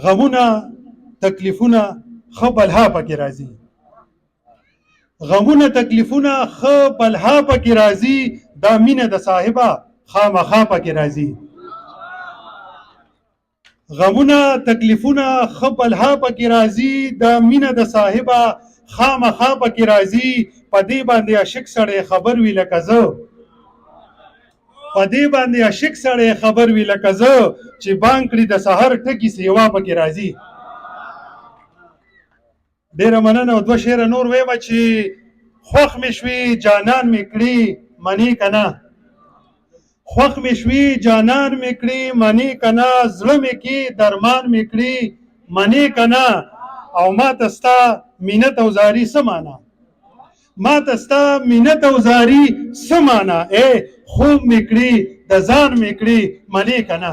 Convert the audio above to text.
غمونه تکلیفونه ښه بلها پکې راځي، غمونه تکلیفونه ښه بلها پکې راځي، دا مینه د صاحبه خامخا پکې راځي. غمونه تکلیفونه ښه بلها پکې راځي، دا مینه د صاحبه خامخا پکې راځي. په دې باندې عاشق سړی خبر وي لکه زه، په دې باندې عاشق سړی خبر وي لکه زه، چې بانګ کړي د سحر ټکي سیوا پکې راځي. ډېره مننه. او دوه شعره نور ویمه چې خوښ مې شوي جانان مې کړي منې که نه، خوښ مې شوي جانان مې کړي منې که نه، زړه مې کې درمان مې کړي منې که نه. او ما ته ستا مینت او زاري څه معنا، ما ته ستا مینت او زاري څه معنا، خوب مې کړي د ځان مې کړي منې که نه.